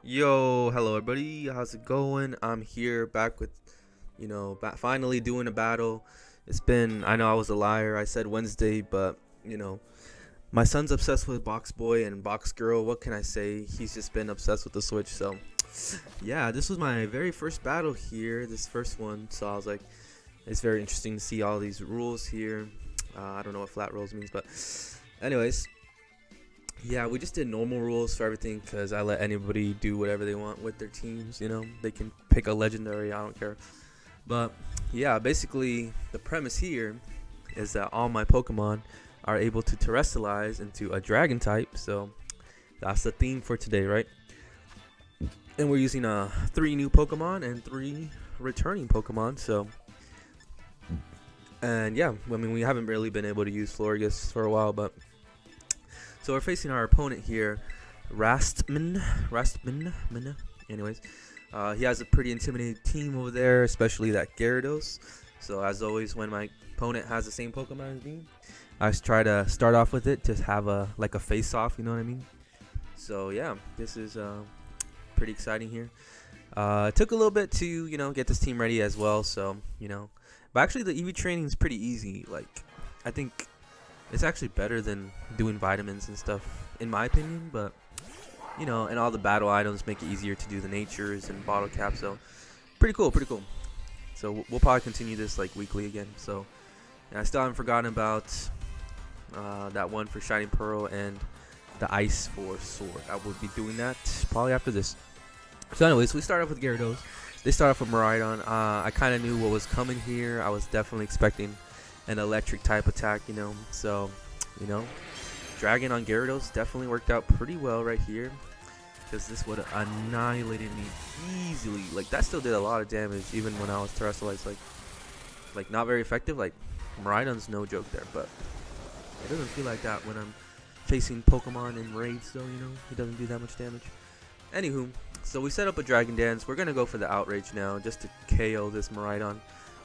Yo, hello everybody. How's it going? I'm here back with, finally doing a battle. I know I was a liar. I said Wednesday, but, you know, my son's obsessed with Box Boy and Box Girl. What can I say? He's just been obsessed with the Switch. So, yeah, this was my very first battle here, this first one. So I was like, it's very interesting to see all these rules here. I don't know what flat rules means, but, anyways. Yeah, we just did normal rules for everything because I let anybody do whatever they want with their teams. They can pick a legendary. I don't care. But yeah, basically the premise here is that all my Pokemon are able to terrestrialize into a dragon type. So that's the theme for today, right? And we're using three new Pokemon and three returning Pokemon. And yeah, I mean we haven't really been able to use Florges for a while, but so we're facing our opponent here, Rastman. Anyways, he has a pretty intimidating team over there, especially that Gyarados. So as always, when my opponent has the same Pokemon as me, I just try to start off with it to have a face-off. You know what I mean? So yeah, this is pretty exciting here. It took a little bit to get this team ready as well. So but actually the EV training is pretty easy. Like I think it's actually better than doing vitamins and stuff, in my opinion. But and all the battle items make it easier to do the natures and bottle caps. So pretty cool, pretty cool. So we'll probably continue this like weekly again. So and I still haven't forgotten about that one for Shining Pearl and the Ice for Sword. I will be doing that probably after this. So anyways, we start off with Gyarados. They start off with Miraidon. I kind of knew what was coming here. I was definitely expecting an electric type attack, So, Dragon on Gyarados definitely worked out pretty well right here. Because this would have annihilated me easily. Like, that still did a lot of damage even when I was terrestrialized. Like not very effective. Like, Miraidon's no joke there. But it doesn't feel like that when I'm facing Pokemon in raids, though, He doesn't do that much damage. Anywho, so we set up a Dragon Dance. We're going to go for the Outrage now just to KO this Miraidon.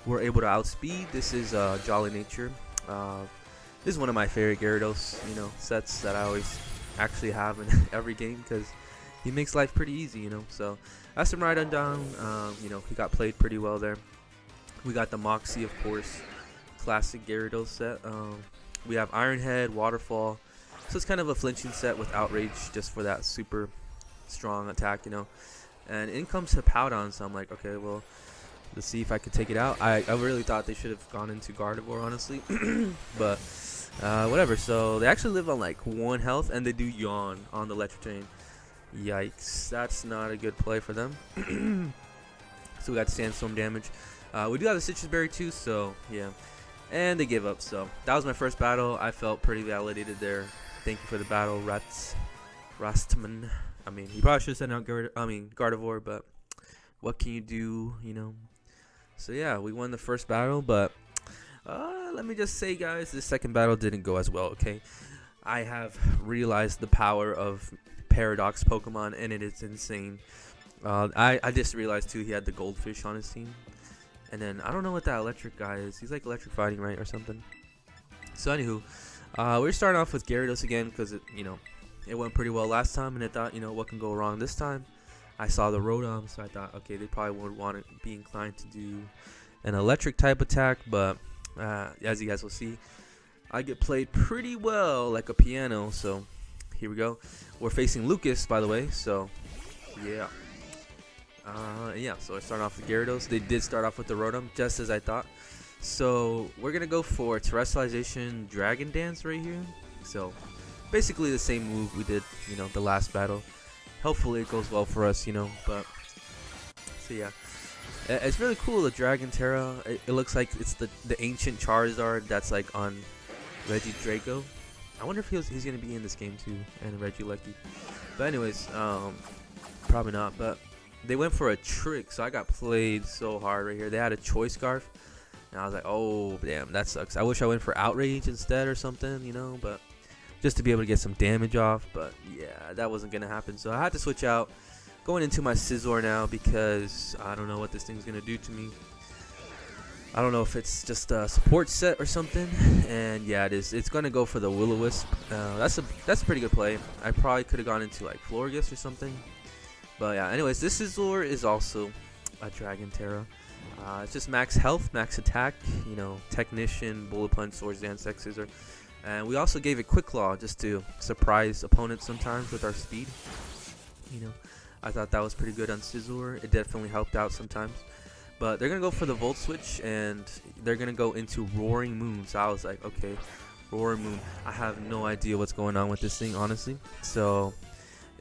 We're able to outspeed. This is Jolly Nature. This is one of my favorite Gyarados, sets that I always actually have in every game because he makes life pretty easy, So that's some Miraidon down. He got played pretty well there. We got the Moxie, of course, classic Gyarados set. We have Iron Head, Waterfall. So it's kind of a flinching set with Outrage just for that super strong attack, And in comes Hippowdon, so I'm like, okay, well, let's see if I could take it out. I really thought they should have gone into Gardevoir, honestly. But whatever. So they actually live on like 1 health, and they do yawn on the Electric Chain. Yikes. That's not a good play for them. So we got Sandstorm damage. We do have the Citrus Berry too, so yeah. And they give up. So that was my first battle. I felt pretty validated there. Thank you for the battle, Rastman. I mean, he probably should have sent out Gardevoir, but what can you do, So yeah, we won the first battle, but let me just say, guys, the second battle didn't go as well, okay? I have realized the power of Paradox Pokemon, and it is insane. I just realized, too, he had the Goldfish on his team. And then, I don't know what that electric guy is. He's like electric fighting, right, or something. So, anywho, we're starting off with Gyarados again because, it went pretty well last time, and I thought, what can go wrong this time? I saw the Rotom, so I thought, okay, they probably would want to be inclined to do an electric type attack, but as you guys will see, I get played pretty well like a piano, so here we go. We're facing Lucas, by the way, so yeah. So I start off with Gyarados. They did start off with the Rotom, just as I thought. So we're going to go for Terrestrialization Dragon Dance right here. So basically the same move we did, the last battle. Hopefully it goes well for us, but so yeah. It's really cool, the Dragon Tera. It looks like it's the ancient Charizard that's like on Reggie Draco. I wonder if he's going to be in this game too, and Regieleki. But anyways, probably not, but they went for a trick, so I got played so hard right here. They had a Choice Scarf, and I was like, oh, damn, that sucks. I wish I went for Outrage instead or something, but just to be able to get some damage off, but yeah, that wasn't going to happen, so I had to switch out. Going into my Scizor now because I don't know what this thing's going to do to me. I don't know if it's just a support set or something, and yeah, it is. It's going to go for the Will-O-Wisp. That's a pretty good play. I probably could have gone into like Florges or something, But yeah, anyways, this Scizor is also a Dragon Tera. It's just max health, max attack, you know, Technician, Bullet Punch, Swords Dance, X Scissor. And we also gave it Quick Claw just to surprise opponents sometimes with our speed. You know, I thought that was pretty good on Scizor. It definitely helped out sometimes. But they're going to go for the Volt Switch, and they're going to go into Roaring Moon. So I was like, okay, Roaring Moon. I have no idea what's going on with this thing, honestly. So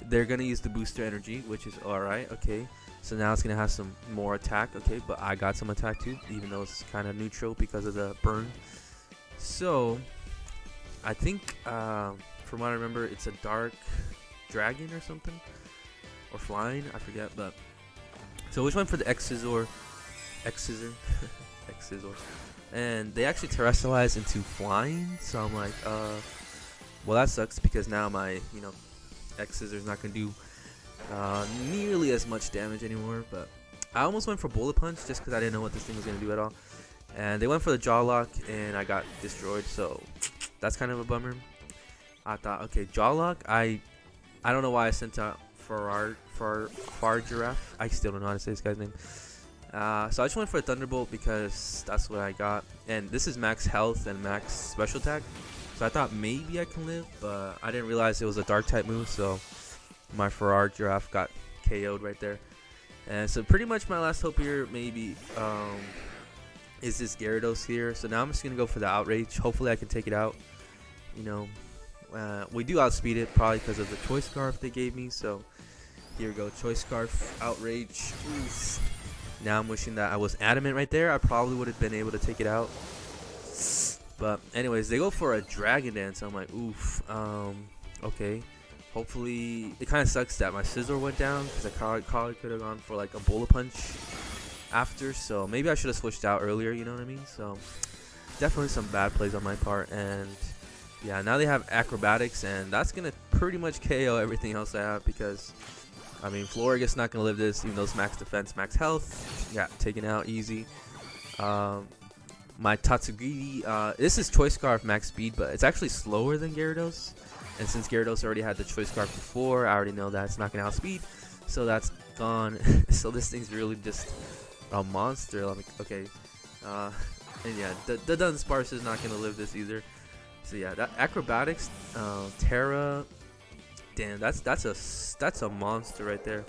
they're going to use the Booster Energy, which is alright, okay. So now it's going to have some more attack, okay. But I got some attack too, even though it's kind of neutral because of the burn. So I think, from what I remember, it's a Dark Dragon or something. Or Flying, I forget. But so which one for the X Scissor? X Scissor. And they actually terrestrialize into Flying. So I'm like, well, that sucks because now my, you know, X Scissor is not going to do nearly as much damage anymore. But I almost went for Bullet Punch just because I didn't know what this thing was going to do at all. And they went for the Jaw Lock, and I got destroyed. So that's kind of a bummer. I thought, okay, Jaw Lock. I don't know why I sent out Far Giraffe. I still don't know how to say this guy's name. So I just went for a Thunderbolt because that's what I got. And this is max health and max special attack. So I thought maybe I can live, but I didn't realize it was a Dark type move. So my Farrar Giraffe got KO'd right there. And so pretty much my last hope here maybe is this Gyarados here. So now I'm just going to go for the Outrage. Hopefully I can take it out. You know, we do outspeed it probably because of the Choice Scarf they gave me. So here we go. Choice Scarf, Outrage. Oof. Now I'm wishing that I was adamant right there. I probably would have been able to take it out. But anyways, they go for a Dragon Dance. I'm like, oof. Okay. Hopefully, it kind of sucks that my Scizor went down because I probably could have gone for like a Bullet Punch after. So maybe I should have switched out earlier. You know what I mean? So definitely some bad plays on my part. And yeah, now they have Acrobatics, and that's gonna pretty much KO everything else I have because, I mean, Floraga's not gonna live this, even though it's max defense, max health. Yeah, taken out easy. My Tatsugiri, this is Choice Scarf max speed, but it's actually slower than Gyarados. And since Gyarados already had the Choice Scarf before, I already know that it's not gonna outspeed, so that's gone. So this thing's really just a monster. Like, okay, and yeah, the Dunsparce is not gonna live this either. So yeah, that Acrobatics, Tera. Damn, that's a monster right there.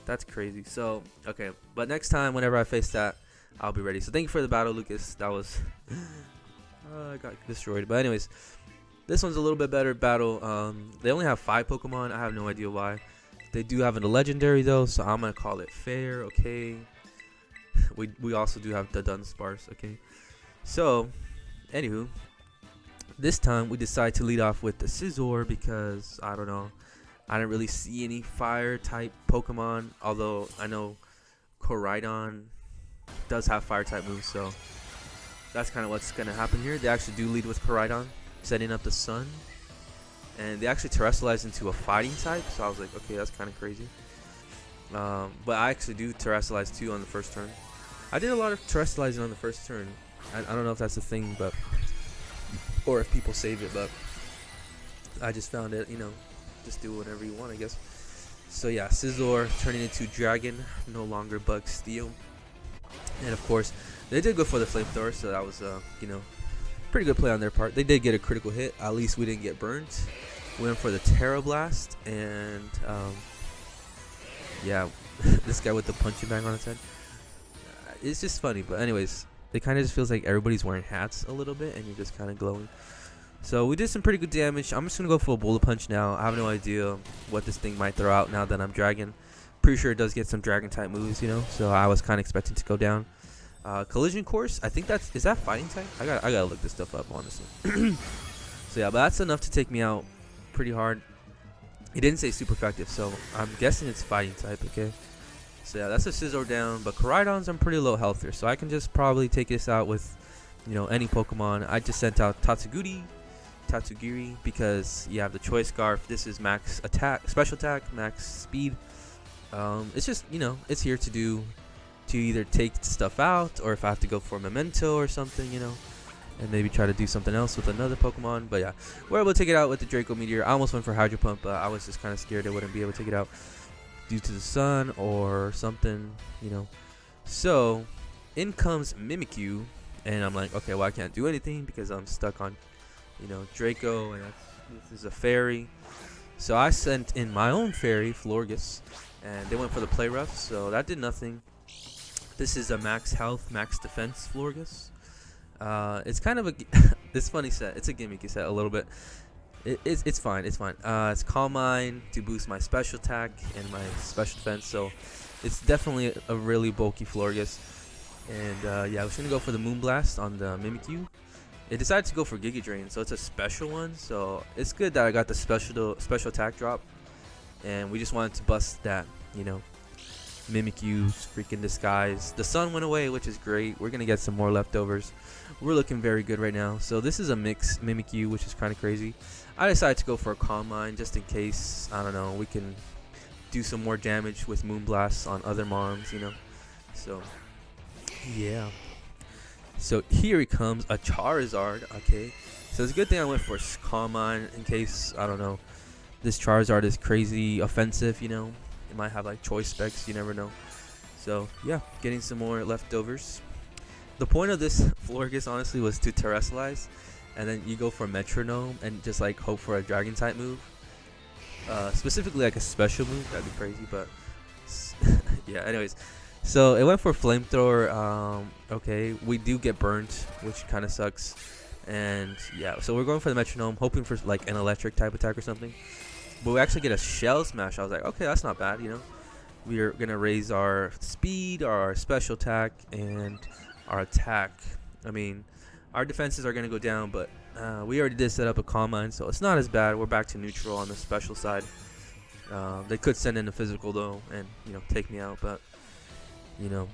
That's crazy. So okay, but next time whenever I face that, I'll be ready. So thank you for the battle, Lucas. That was I got destroyed. But anyways, this one's a little bit better battle. They only have 5 Pokemon. I have no idea why. They do have a legendary though, so I'm gonna call it fair. Okay. We also do have the Dunsparce. Okay. So, anywho, this time we decide to lead off with the Scizor because I don't know. I didn't really see any fire type Pokemon, although I know Koraidon does have fire type moves, so that's kind of what's going to happen here. They actually do lead with Koraidon, setting up the Sun, and they actually terrestrialize into a fighting type, so I was like, okay, that's kind of crazy. But I actually do terrestrialize too on the first turn. I did a lot of terrestrializing on the first turn. I don't know if that's a thing, but or if people save it, but I just found it, you know, just do whatever you want, I guess. So yeah, Scizor turning into Dragon, no longer Bug Steel. And of course, they did go for the Flamethrower, so that was, you know, pretty good play on their part. They did get a critical hit. At least we didn't get burnt. We went for the Tera Blast, and yeah, this guy with the punching bag on his head. It's just funny, but anyways, it kind of just feels like everybody's wearing hats a little bit, and you're just kind of glowing. So we did some pretty good damage. I'm just gonna go for a Bullet Punch now. I have no idea what this thing might throw out now that I'm Dragon. Pretty sure it does get some Dragon type moves, you know. So I was kind of expecting to go down. Collision Course. I think is that Fighting type? I gotta look this stuff up, honestly. So yeah, but that's enough to take me out pretty hard. It didn't say super effective, so I'm guessing it's Fighting type. Okay. So yeah, that's a Scizor down, but Koraidons I'm pretty low health here, so I can just probably take this out with, you know, any Pokemon. I just sent out Tatsugiri because you have the Choice Scarf. This is max attack, special attack, max speed. It's just, you know, it's here to either take stuff out, or if I have to go for a Memento or something, you know, and maybe try to do something else with another Pokemon. But yeah, we're able to take it out with the Draco Meteor. I almost went for Hydro Pump, but I was just kind of scared I wouldn't be able to take it out. due to the sun or something, you know. So in comes Mimikyu, and I'm like, okay, well I can't do anything because I'm stuck on, you know, Draco, and this is a fairy. So I sent in my own fairy, Florges, and they went for the play rough, so that did nothing. This is a max health, max defense Florges. It's kind of a this funny set. It's a gimmicky set a little bit. It's fine. It's fine. It's Calm Mind to boost my special attack and my special defense. So it's definitely a really bulky Florges. And yeah, I was gonna go for the Moonblast on the Mimikyu. It decided to go for Giga Drain, so it's a special one. So it's good that I got the special attack drop, and we just wanted to bust that, you know, Mimikyu's freaking disguise. The sun went away, which is great. We're gonna get some more leftovers. We're looking very good right now. So this is a mix Mimikyu, which is kind of crazy. I decided to go for a Calm Mind just in case, I don't know, we can do some more damage with Moonblasts on other Mons, you know. So yeah. So here he comes, a Charizard. Okay, so it's a good thing I went for Calm Mind in case, I don't know, this Charizard is crazy offensive, you know. It might have like choice specs, you never know. So yeah, getting some more leftovers. The point of this Florges honestly was to terrestrialize, and then you go for Metronome and just like hope for a Dragon type move. Specifically like a special move, that'd be crazy, but yeah, anyways. So it went for Flamethrower. Okay, we do get burnt, which kind of sucks. And yeah, so we're going for the Metronome, hoping for like an electric type attack or something. But we actually get a Shell Smash. I was like, okay, that's not bad, you know. We're going to raise our speed, our special attack, and our attack. I mean, our defenses are going to go down, but we already did set up a Calm Mind, so it's not as bad. We're back to neutral on the special side. They could send in a physical, though, and, you know, take me out, but, you know.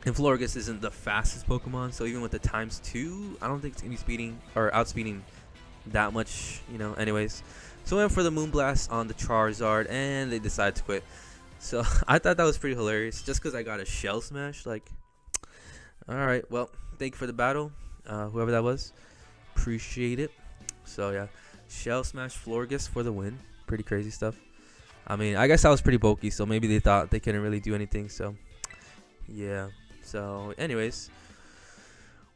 And Florges isn't the fastest Pokemon, so even with the ×2, I don't think it's going to be speeding or outspeeding that much, you know, anyways. So I went for the Moonblast on the Charizard, and they decided to quit. So I thought that was pretty hilarious, just because I got a Shell Smash. Like, alright, well, thank you for the battle, whoever that was. Appreciate it. So yeah, Shell Smash Florges for the win. Pretty crazy stuff. I mean, I guess I was pretty bulky, so maybe they thought they couldn't really do anything. So yeah. So anyways,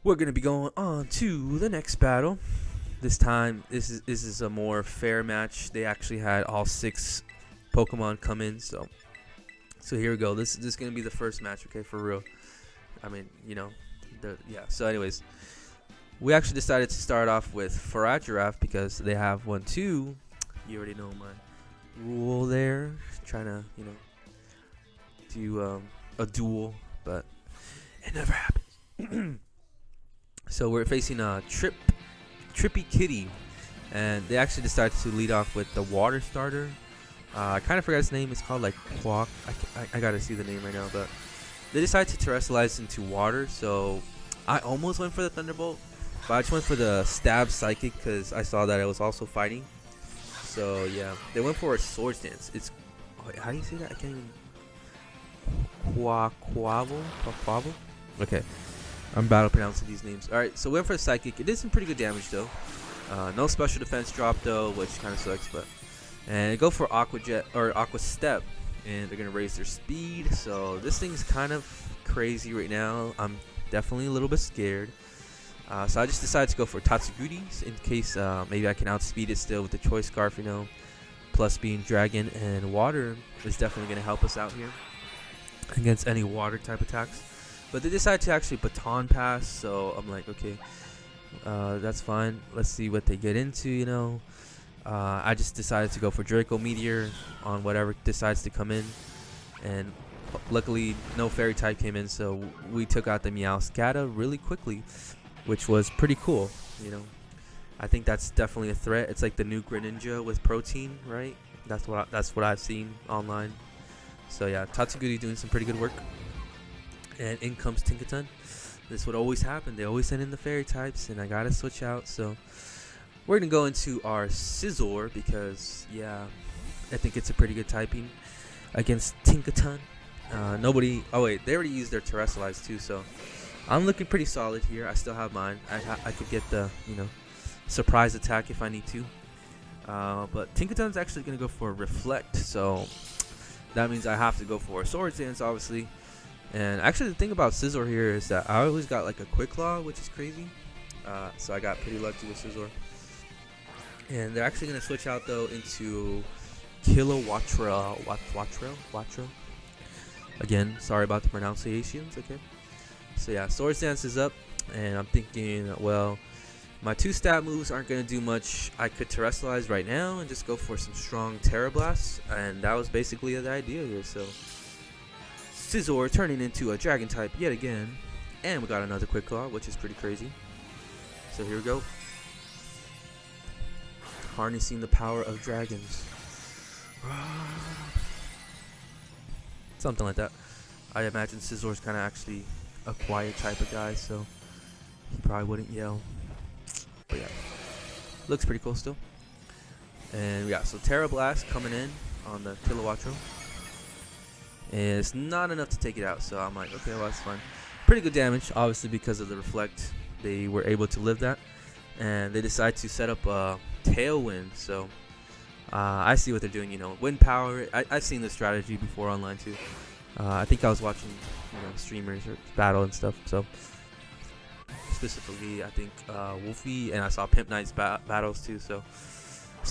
we're going to be going on to the next battle. This time, this is a more fair match. They actually had all 6 Pokemon come in, so here we go. This is gonna be the first match, okay, for real. I mean, you know, yeah. So, anyways, we actually decided to start off with Faragiraf because they have 1-2. You already know my rule there. Trying to, you know, do a duel, but it never happens. So we're facing a Trippy Kitty, and they actually decided to lead off with the water starter. I kind of forgot his name. It's called like Quack. I gotta see the name right now, but they decided to terrestrialize into water. So I almost went for the Thunderbolt, but I just went for the Stab Psychic because I saw that it was also fighting. So yeah, they went for a Swords Dance. It's how do you say that? I can't even. Quavel. Okay. I'm bad at pronouncing these names. Alright, so we went for a Psychic. It did some pretty good damage, though. No special defense drop, though, which kind of sucks. But and they go for Aqua Jet or Aqua Step, and they're going to raise their speed. So this thing's kind of crazy right now. I'm definitely a little bit scared. So I just decided to go for Tatsuguri in case maybe I can outspeed it still with the Choice Scarf, you know. Plus being Dragon and Water is definitely going to help us out here against any water type attacks. But they decided to actually Baton Pass, so I'm like, okay, that's fine. Let's see what they get into, you know. I just decided to go for Draco Meteor on whatever decides to come in. And luckily, no Fairy type came in, so we took out the Meowscarada really quickly, which was pretty cool, you know. I think that's definitely a threat. It's like the new Greninja with protein, right? That's what I've seen online. So yeah, Tatsuguri doing some pretty good work. And in comes Tinkaton. This would always happen. They always send in the Fairy types, and I gotta switch out. So we're gonna go into our Scizor because yeah, I think it's a pretty good typing against Tinkaton. Nobody. Oh wait, they already used their Terrestrialize too, so I'm looking pretty solid here. I still have mine. I could get the, you know, surprise attack if I need to. But Tinkaton's actually gonna go for Reflect. So that means I have to go for a Swords Dance, obviously. And actually, the thing about Scizor here is that I always got like a Quick Claw, which is crazy. So I got pretty lucky with Scizor. And they're actually going to switch out, though, into Kilowattrel. Wattrel? Again, sorry about the pronunciations, okay? So yeah, Swords Dance is up. And I'm thinking, well, my 2 stat moves aren't going to do much. I could Terrestrialize right now and just go for some strong Tera Blasts. And that was basically the idea here. So Scizor turning into a Dragon type yet again. And we got another Quick Claw, which is pretty crazy. So here we go. Harnessing the power of dragons. Something like that. I imagine Scizor's kind of actually a quiet type of guy, so he probably wouldn't yell. But yeah, looks pretty cool still. And yeah, so Tera Blast coming in on the Kilowattrel. And it's not enough to take it out, so I'm like, okay, well, that's fine. Pretty good damage, obviously, because of the Reflect. They were able to live that. And they decide to set up a Tailwind, so I see what they're doing, wind power. I've seen this strategy before online too. I think I was watching streamers or battle and stuff, so specifically I think Wolfie, and I saw Pimp Knight's battles too, so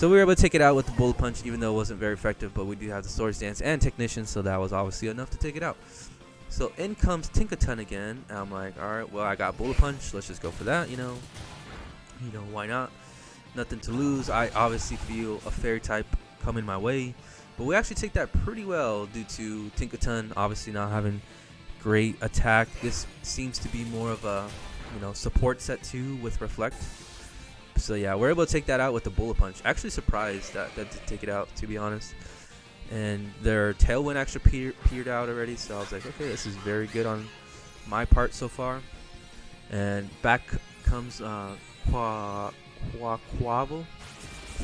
we were able to take it out with the Bullet Punch, even though it wasn't very effective, but we do have the Swords Dance and Technician, so that was obviously enough to take it out. So in comes Tinkaton again, and I'm like, alright, well, I got Bullet Punch, let's just go for that, why not? Nothing to lose. I obviously feel a Fairy type coming my way, but we actually take that pretty well due to Tinkaton obviously not having great attack. This seems to be more of a support set too with Reflect. So yeah, we're able to take that out with the Bullet Punch. Actually surprised that to take it out, to be honest. And their Tailwind actually peered out already, so I was like, okay, this is very good on my part so far. And back comes Quaquaval.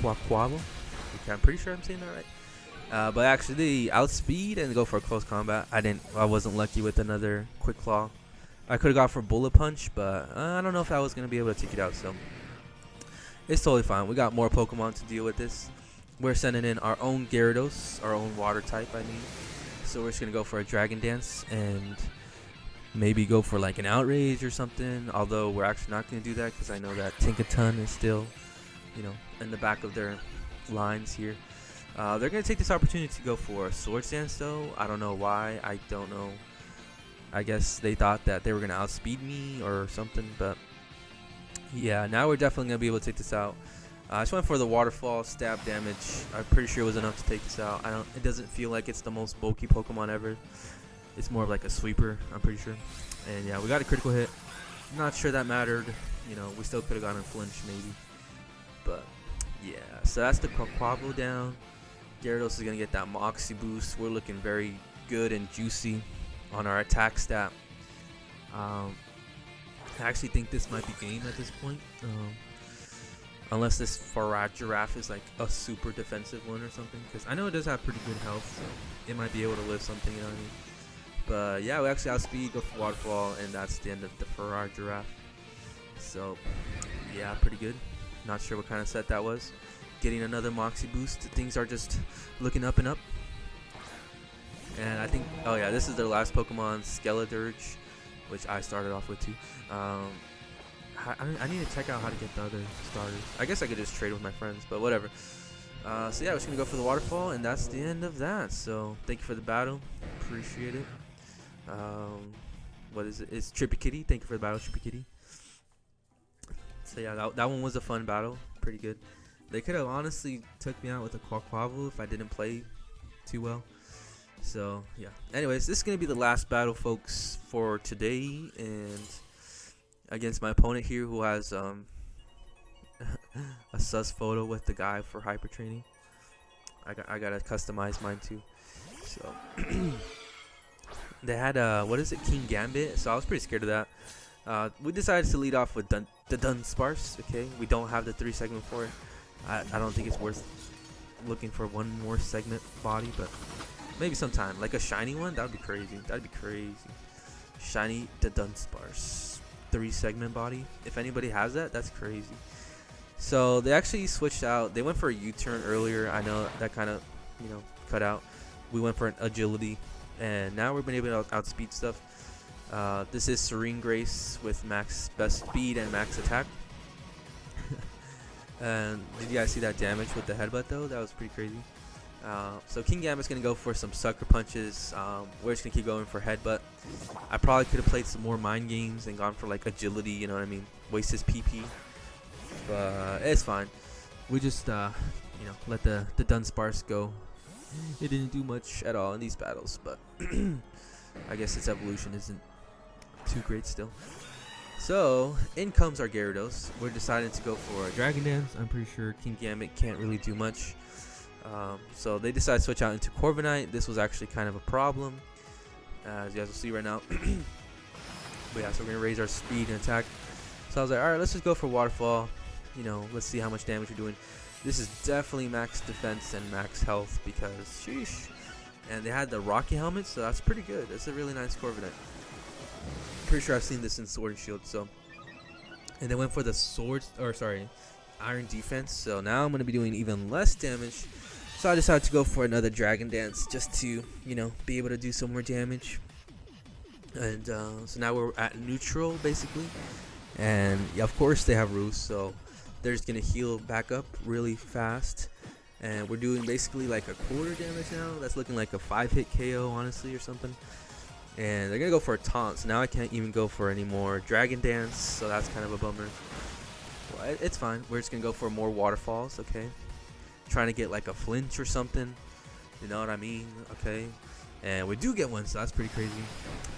Okay, I'm pretty sure I'm saying that right. But actually, outspeed and go for a close combat. I wasn't lucky with another Quick Claw. I could have gone for Bullet Punch, but I don't know if I was gonna be able to take it out. So it's totally fine. We got more Pokemon to deal with this. We're sending in our own Gyarados, our own Water type, I mean. So we're just gonna go for a Dragon Dance and maybe go for like an Outrage or something, although we're actually not going to do that because I know that Tinkaton is still, in the back of their lines here. They're going to take this opportunity to go for a Swords Dance, though. I don't know why. I don't know. I guess they thought that they were going to outspeed me or something, but yeah, now we're definitely going to be able to take this out. I just went for the Waterfall stab damage. I'm pretty sure it was enough to take this out. It doesn't feel like it's the most bulky Pokemon ever. It's more of like a sweeper, I'm pretty sure. And yeah, we got a critical hit. Not sure that mattered. We still could have gotten a flinch maybe. But yeah, so that's the Quaquaval down. Gyarados is going to get that Moxie boost. We're looking very good and juicy on our attack stat. I actually think this might be game at this point. Unless this Farad is like a super defensive one or something. Because I know it does have pretty good health, so it might be able to live something, you know what I mean? But yeah, we actually outspeed, go for Waterfall, and that's the end of the Farad Giraffe. So yeah, pretty good. Not sure what kind of set that was. Getting another Moxie boost. Things are just looking up and up. And I think, oh yeah, this is their last Pokemon, Skeledirge, which I started off with too. I need to check out how to get the other starters. I guess I could just trade with my friends, but whatever. So yeah, we're just gonna go for the Waterfall, and that's the end of that. So thank you for the battle, appreciate it. What is it? It's Trippy Kitty. Thank you for the battle, Trippy Kitty. So yeah, that one was a fun battle, pretty good. They could have honestly took me out with a Quaquaval if I didn't play too well. So yeah. Anyways, this is gonna be the last battle, folks, for today, and against my opponent here, who has a sus photo with the guy for hyper training. I gotta customize mine too. So they had what is it, King Gambit? So I was pretty scared of that. We decided to lead off with the Dunsparce. Okay, we don't have the 3 segment for it. I don't think it's worth looking for one more segment body, but maybe sometime, like a shiny one. That would be crazy. That'd be crazy. Shiny the Dunsparce 3 segment body. If anybody has that, that's crazy. So they actually switched out. They went for a U-turn earlier. I know that kind of cut out, we went for an agility, and now we've been able to outspeed stuff. This is Serene Grace with max best speed and max attack. And did you guys see that damage with the headbutt though? That was pretty crazy. So King Gambit's gonna go for some sucker punches. We're just gonna keep going for headbutt. I probably could have played some more mind games and gone for like agility, you know what I mean? Waste his PP, but it's fine. We just let the Dunsparce go. It didn't do much at all in these battles, but I guess its evolution isn't too great still. So in comes our Gyarados. We're deciding to go for a Dragon Dance. I'm pretty sure King Gambit can't really do much. So they decided to switch out into Corviknight. This was actually kind of a problem, as you guys will see right now. But yeah, so we're gonna raise our speed and attack. So I was like, all right, let's just go for Waterfall. Let's see how much damage we're doing. This is definitely max defense and max health because sheesh. And they had the Rocky helmet, so that's pretty good. That's a really nice Corviknight. Pretty sure I've seen this in Sword and Shield. So, and they went for the Iron defense. So now I'm gonna be doing even less damage. So I decided to go for another Dragon Dance just to be able to do some more damage. And so now we're at neutral basically. And of course they have Roost, so they're just gonna heal back up really fast. And we're doing basically like a quarter damage now. That's looking like a 5-hit KO honestly or something. And they're gonna go for a taunt, so now I can't even go for any more Dragon Dance, so that's kind of a bummer. Well, it's fine. We're just gonna go for more waterfalls, okay? Trying to get like a flinch or something, you know what I mean? Okay, and we do get one, so that's pretty crazy.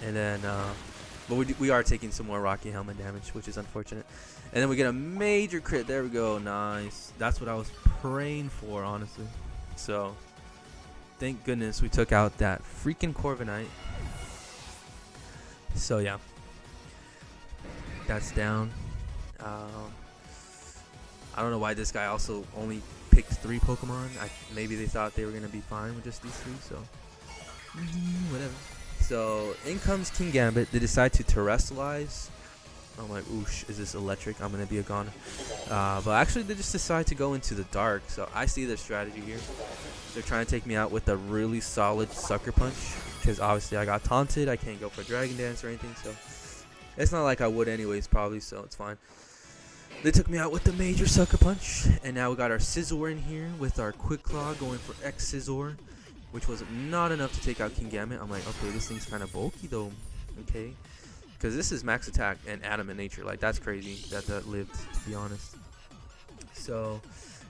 And then but we are taking some more Rocky helmet damage, which is unfortunate. And then we get a major crit. There we go. Nice. That's what I was praying for, honestly. So thank goodness we took out that freaking Corviknight. So yeah, that's down. I don't know why this guy also only picked 3 Pokemon. Maybe they thought they were gonna be fine with just these 3. So whatever. So in comes King Gambit. They decide to terrestrialize. I'm like, oosh, is this electric? I'm gonna be a goner. But actually they just decide to go into the dark. So I see their strategy here. They're trying to take me out with a really solid sucker punch, because obviously I got taunted. I can't go for Dragon Dance or anything, so it's not like I would anyways probably, so it's fine. They took me out with the major sucker punch, and now we got our Scizor in here with our Quick Claw going for X Scizor, which was not enough to take out King Gambit. I'm like, okay, this thing's kind of bulky though, okay, because this is max attack and adamant nature. Like, that's crazy that lived, to be honest. So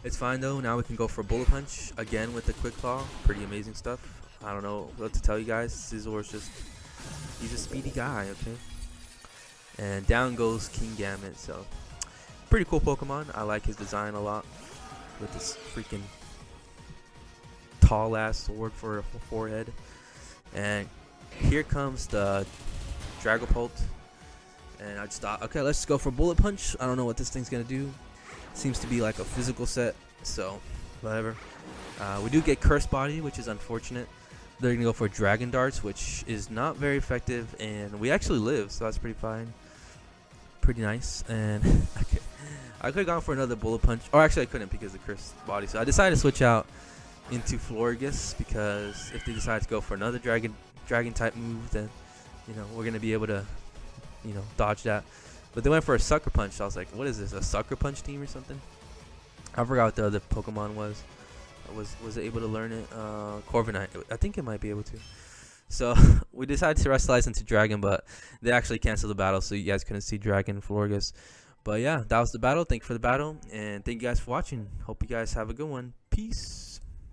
it's fine though. Now we can go for Bullet Punch again with the Quick Claw. Pretty amazing stuff. I don't know what to tell you guys. Scizor's just, he's a speedy guy, okay? And down goes King Gambit. So pretty cool Pokemon. I like his design a lot with this freaking tall ass sword for a forehead. And here comes the Dragapult. And I just thought, okay, let's just go for Bullet Punch. I don't know what this thing's gonna do. Seems to be like a physical set, so whatever. We do get Curse Body, which is unfortunate. They're gonna go for Dragon Darts, which is not very effective, and we actually live, so that's pretty fine, pretty nice. And I could have gone for another Bullet Punch, or actually I couldn't because of Curse Body. So I decided to switch out into Florges, because if they decide to go for another Dragon type move, then we're gonna be able to dodge that. But they went for a Sucker Punch. So I was like, what is this, a Sucker Punch team or something? I forgot what the other Pokemon was. Was it able to learn it? Corviknight. I think it might be able to. So we decided to Terrestrialize into Dragon, but they actually canceled the battle, so you guys couldn't see Dragon Florges. But yeah, that was the battle. Thank you for the battle, and thank you guys for watching. Hope you guys have a good one. Peace.